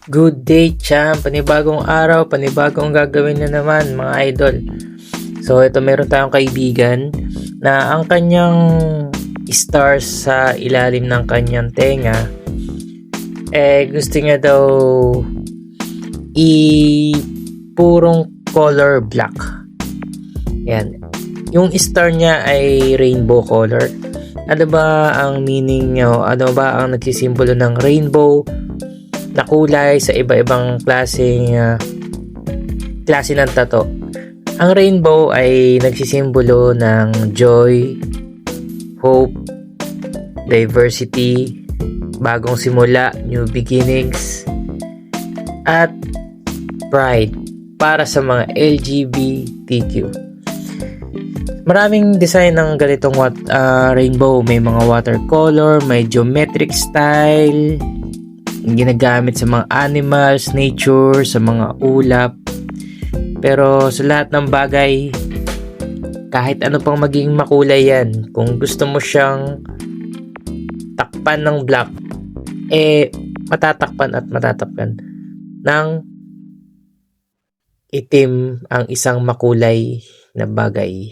Good day, champ! Panibagong araw, panibagong gagawin na naman, mga idol. So, ito meron tayong kaibigan na ang kanyang stars sa ilalim ng kanyang tenga, gusto niya daw purong color black. Yan. Yung star niya ay rainbow color. Ano ba ang meaning niya? Ano ba ang nagsisimbolo ng rainbow na kulay sa iba-ibang klase ng tato? Ang rainbow ay nagsisimbolo ng joy, hope, diversity, bagong simula, new beginnings, at pride para sa mga LGBTQ. Maraming design ng ganitong rainbow. May mga watercolor, may geometric style, ginagamit sa mga animals, nature, sa mga ulap. Pero sa lahat ng bagay, kahit ano pang maging makulay yan, kung gusto mo siyang takpan ng black, matatakpan at matatakpan ng itim ang isang makulay na bagay.